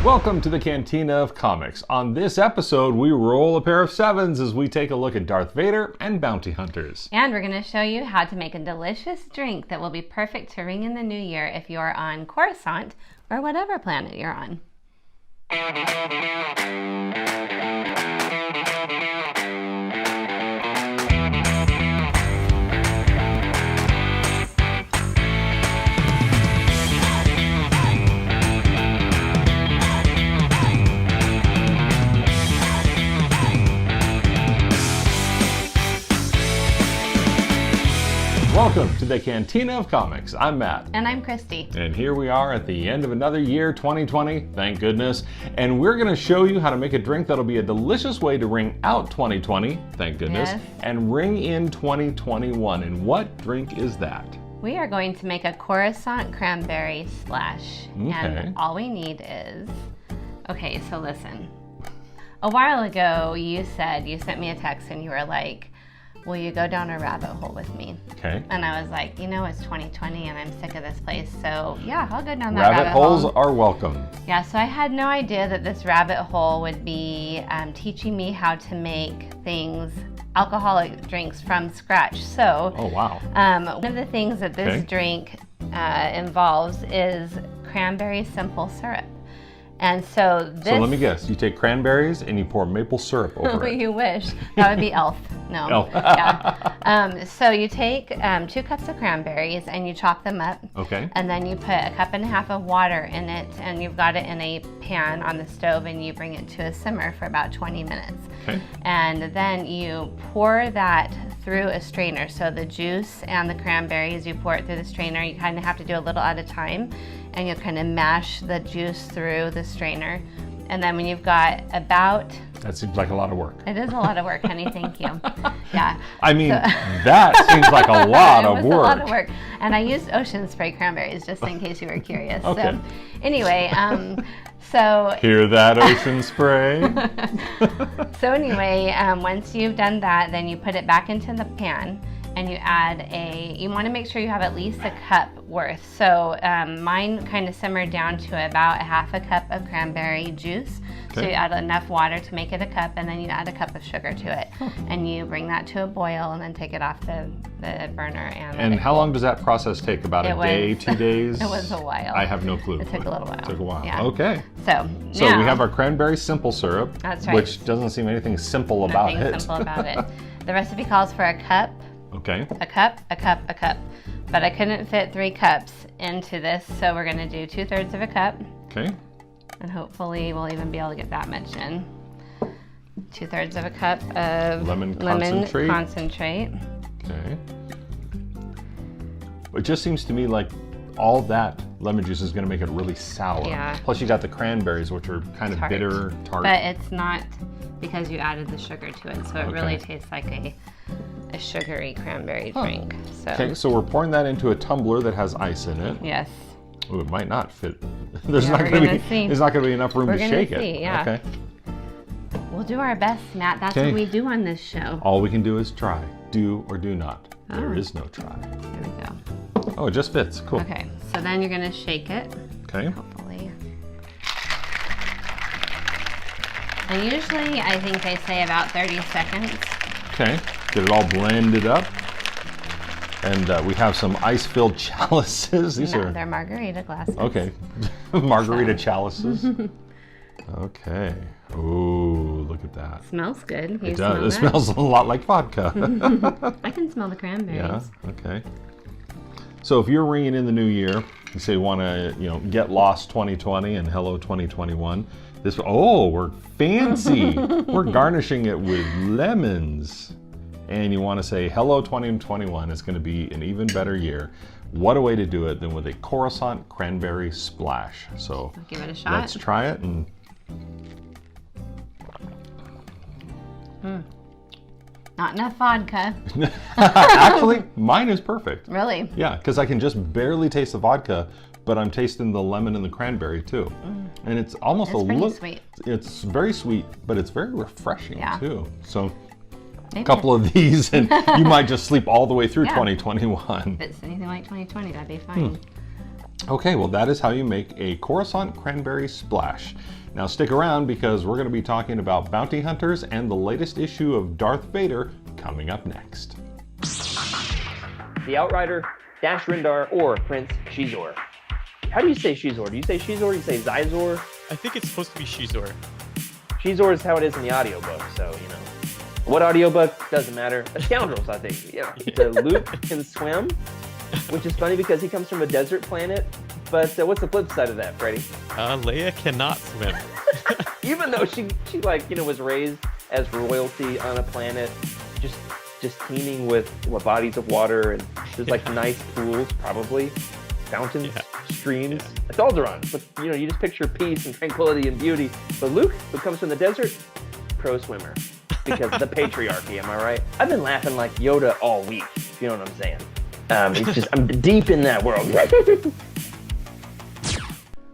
Welcome to the Cantina of Comics. On this episode, we roll a pair of sevens as we take a look at Darth Vader and bounty hunters. And we're going to show you how to make a delicious drink that will be perfect to ring in the new year if you're on Coruscant or whatever planet you're on. Welcome to the Cantina of Comics. I'm Matt. And I'm Kristi. And here we are at the end of another year, 2020, thank goodness. And we're going to show you how to make a drink that'll be a delicious way to ring out 2020, thank goodness, Yes. and ring in 2021. And what drink is that? We are going to make a Coruscant Cranberry Splash. Okay. And all we need is... Okay, so listen. A while ago, you sent me a text and you were like, will you go down a rabbit hole with me? Okay. And I was like, you know, it's 2020 and I'm sick of this place, so yeah, I'll go down that rabbit holes hole. are welcome. Yeah, so I had no idea that this rabbit hole would be teaching me how to make things, alcoholic drinks from scratch. So, Oh, wow. one of the things that this drink involves is cranberry simple syrup. And so this... So let me guess, you take cranberries and you pour maple syrup over it. You wish. That would be elf. No. Elf. Yeah. So you take 2 cups of cranberries and you chop them up. Okay. And then you put 1.5 cups of water in it, and you've got it in a pan on the stove, and you bring it to a simmer for about 20 minutes. Okay. And then you pour that through a strainer. So the juice and the cranberries, you pour it through the strainer. You kind of have to do a little at a time, and you kind of mash the juice through the strainer. And then when you've got about... That seems like a lot of work. It is a lot of work, honey, thank you. Yeah. I mean, that seems like a lot of It was work. a lot of work. And I used ocean spray cranberries, just in case you were curious. Okay. So anyway, so... Hear that, ocean spray? So anyway, once you've done that, then you put it back into the pan, and you add you want to make sure you have at least a cup worth. So mine kind of simmered down to about 1/2 cup of cranberry juice. So Okay. you add enough water to make it a cup, and then you add a cup of sugar to it. And you bring that to a boil, and then take it off the burner. And how long does that process take? About a day, 2 days? It was a while. I have no clue. It took a little while. Took a while. Yeah. Okay. So So now, we have our cranberry simple syrup, That's right. which doesn't seem anything simple about nothing it. simple about it. The recipe calls for a cup, Okay. a cup, a cup, a cup. But I couldn't fit 3 cups into this, so we're gonna do 2/3 of a cup, Okay. and hopefully we'll even be able to get that much in. 2/3 of a cup of Lemon concentrate. concentrate. Okay. It just seems to me like all that lemon juice is going to make it really sour. Yeah. Plus you got the cranberries, which are kind of Tart. bitter, tart. But it's not because you added the sugar to it, so it really Okay. tastes like a sugary cranberry drink. So Okay, so we're pouring that into a tumbler that has ice in it. yes. Ooh, it might not fit. There's Yeah, not we're going to gonna be. see. There's not going to be enough room We're to gonna shake see, it. yeah. Okay. We'll do our best, Matt. That's Okay. what we do on this show. All we can do is try. Do or do not. There Oh. is no try. There we go. Oh, it just fits. Cool. Okay, so then you're gonna shake it, Okay. hopefully. And usually, I think they say about 30 seconds. Okay. Get it all blended up. And we have some ice-filled chalices. These No, are they're margarita glasses. okay. Margarita chalices. Okay. Ooh, look at that. Smells good. You It smell does. It that? smells a lot like vodka. I can smell the cranberries. Yeah. Okay. So if you're ringing in the new year, you say you want to, get lost 2020 and hello 2021. We're fancy. We're garnishing it with lemons. And you want to say hello 2021. It's going to be an even better year. What a way to do it than with a Coruscant Cranberry Splash. So I'll give it a shot. let's try it. And Not enough vodka. actually, mine is perfect. Really? Yeah, because I can just barely taste the vodka, but I'm tasting the lemon and the cranberry too. And it's almost It's a pretty little sweet. It's very sweet, but it's very refreshing Yeah. too. So Maybe a couple of these and you might just sleep all the way through Yeah. 2021. If it's anything like 2020, that'd be fine. Okay, well that is how you make a Coruscant Cranberry Splash. Now stick around because we're going to be talking about bounty hunters and the latest issue of Darth Vader coming up next. The Outrider, Dash Rendar, or Prince Shizor. How do you say Shizor? Do you say Shizor? Do you say Zizor? I think it's supposed to be Shizor. Shizor is how it is in the audiobook, so, you know. What audiobook? Doesn't matter. Scoundrels, I think. Yeah. So Luke can swim, which is funny because he comes from a desert planet. But what's the flip side of that, Freddie? Leia cannot swim. Even though she like, you know, was raised as royalty on a planet, just teeming with bodies of water, and there's like nice pools, probably fountains, streams. It's Alderaan, but you know, you just picture peace and tranquility and beauty. But Luke, who comes from the desert, pro swimmer because of the patriarchy. Am I right? I've been laughing like Yoda all week. If you know what I'm saying. It's just I'm deep in that world.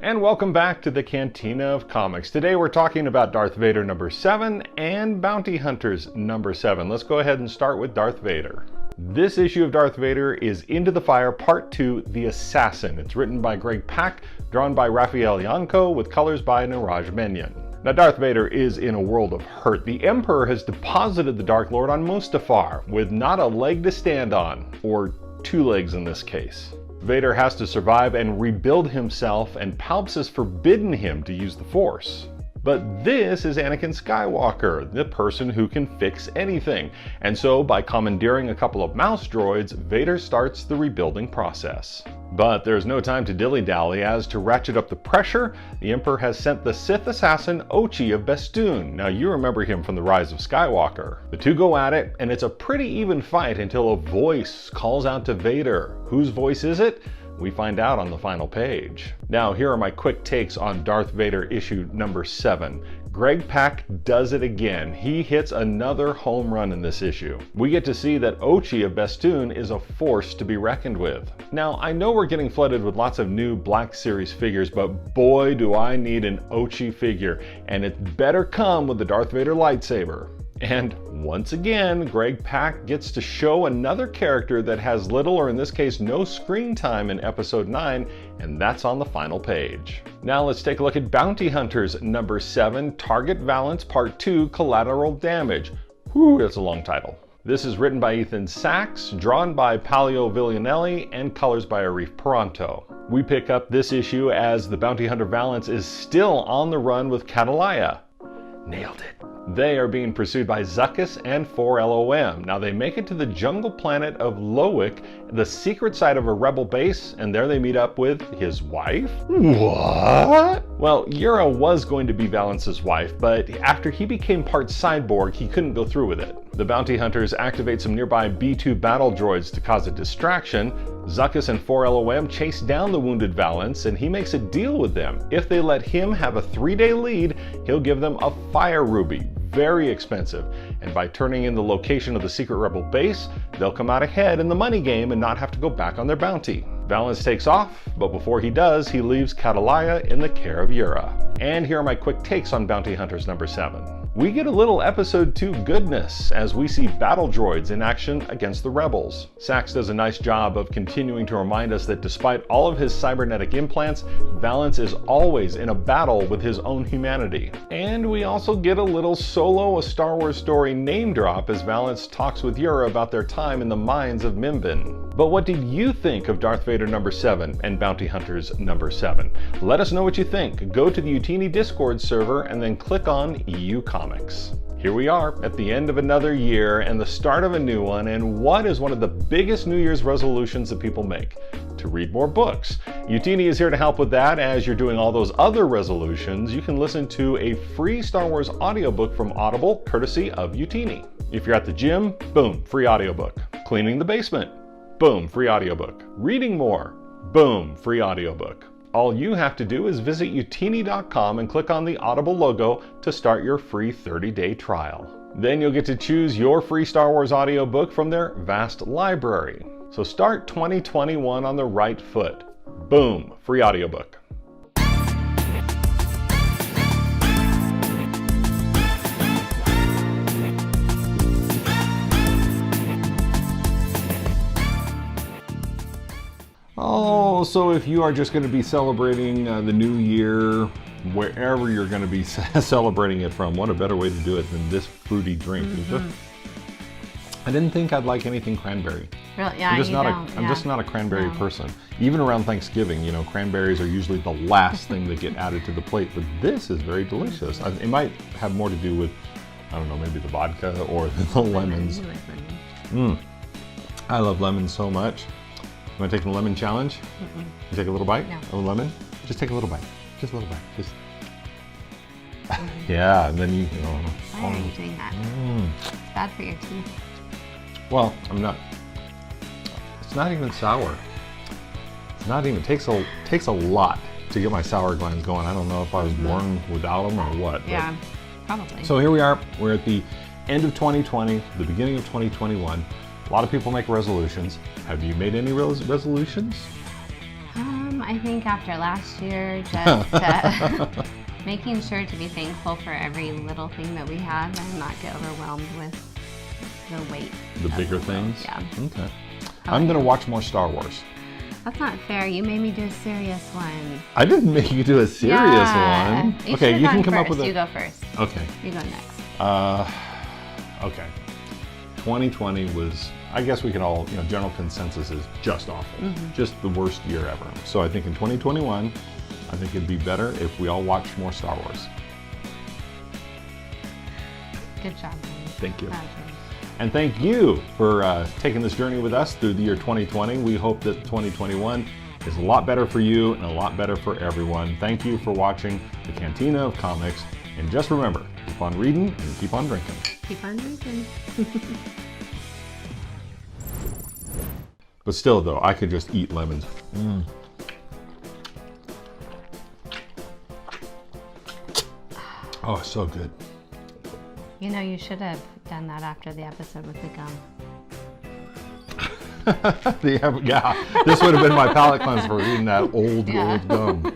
And welcome back to the Cantina of Comics. Today we're talking about Darth Vader number 7 and Bounty Hunters number 7. Let's go ahead and start with Darth Vader. This issue of Darth Vader is Into the Fire Part 2, The Assassin. It's written by Greg Pak, drawn by Raphael Yanko, with colors by Niraj Menyon. Now Darth Vader is in a world of hurt. The Emperor has deposited the Dark Lord on Mustafar, with not a leg to stand on, or 2 legs in this case. Vader has to survive and rebuild himself, and Palps has forbidden him to use the Force. But this is Anakin Skywalker, the person who can fix anything. And so by commandeering a couple of mouse droids, Vader starts the rebuilding process. But there's no time to dilly-dally, as to ratchet up the pressure, the Emperor has sent the Sith assassin Ochi of Bestoon. Now you remember him from The Rise of Skywalker. The two go at it, and it's a pretty even fight until a voice calls out to Vader. Whose voice is it? We find out on the final page. Now here are my quick takes on Darth Vader issue number 7. Greg Pak does it again. He hits another home run in this issue. We get to see that Ochi of Bestoon is a force to be reckoned with. Now I know we're getting flooded with lots of new Black Series figures, but boy do I need an Ochi figure, and it better come with the Darth Vader lightsaber. And once again, Greg Pak gets to show another character that has little, or in this case no, screen time in episode 9, and that's on the final page. Now let's take a look at Bounty Hunters number 7, Target Valance Part 2, Collateral Damage. Whew, that's a long title. This is written by Ethan Sachs, drawn by Palio Villanelli, and colors by Arif Peranto. We pick up this issue as the Bounty Hunter Valance is still on the run with Catalaya. Nailed it. They are being pursued by Zuckuss and 4LOM. Now they make it to the jungle planet of Lowick, the secret site of a rebel base, and there they meet up with his wife? What? Well, Yura was going to be Valance's wife, but after he became part cyborg, he couldn't go through with it. The bounty hunters activate some nearby B-2 battle droids to cause a distraction. Zuckuss and 4LOM chase down the wounded Valance, and he makes a deal with them. If they let him have a 3-day lead, he'll give them a fire ruby, very expensive, and by turning in the location of the secret rebel base, they'll come out ahead in the money game and not have to go back on their bounty. Valance takes off, but before he does, he leaves Catalaya in the care of Yura. And here are my quick takes on Bounty Hunters number 7. We get a little episode 2 goodness as we see battle droids in action against the rebels. Sachs does a nice job of continuing to remind us that despite all of his cybernetic implants, Valance is always in a battle with his own humanity. And we also get a little Solo: A Star Wars Story name drop as Valance talks with Yura about their time in the mines of Mimbin. But what did you think of Darth Vader number 7 and Bounty Hunters number 7? Let us know what you think. Go to the Utini Discord server and then click on EU Comics. Here we are at the end of another year and the start of a new one, and what is one of the biggest New Year's resolutions that people make? To read more books. Utini is here to help with that. As you're doing all those other resolutions, you can listen to a free Star Wars audiobook from Audible, courtesy of Utini. If you're at the gym, boom, free audiobook. Cleaning the basement, boom, free audiobook. Reading more, boom, free audiobook. All you have to do is visit utini.com and click on the Audible logo to start your free 30-day trial. Then you'll get to choose your free Star Wars audiobook from their vast library. So start 2021 on the right foot. Boom, free audiobook. Oh, Also, if you are just going to be celebrating the new year, wherever you're going to be celebrating it from, what a better way to do it than this fruity drink. I didn't think I'd like anything cranberry. Really? Yeah, I'm just not a cranberry person. Even around Thanksgiving, you know, cranberries are usually the last thing that get added to the plate, but this is very delicious. It might have more to do with, I don't know, maybe the vodka or the lemons. I love lemons so much. You want to take the lemon challenge? You take a little bite of a lemon? Just take a little bite. Just a little bite. Just. Yeah, and then you know. Why are you doing that? It's bad for your teeth. Well, I'm not. It's not even sour. It's not even. Takes a lot to get my sour glands going. I don't know if I was born without them or what. Yeah, probably. So here we are. We're at the end of 2020, the beginning of 2021. A lot of people make resolutions. Have you made any resolutions? I think after last year, just making sure to be thankful for every little thing that we have and not get overwhelmed with the weight. The bigger things? Yeah. Okay. I'm going to watch more Star Wars. That's not fair. You made me do a serious one. I didn't make you do a serious one. Okay, you can come up with You go first. Okay. You go next. Okay. 2020 was, I guess we can all, you know, general consensus is just awful. Just the worst year ever. So I think in 2021, I think it'd be better if we all watched more Star Wars. Good job, Benny. Thank you. Proud of you. And thank you for taking this journey with us through the year 2020. We hope that 2021 is a lot better for you and a lot better for everyone. Thank you for watching the Cantina of Comics. And just remember, keep on reading and keep on drinking. Keep on drinking. But still, though, I could just eat lemons. Oh, so good. You know, you should have done that after the episode with the gum. Yeah, this would have been my palate cleanser for eating that old gum.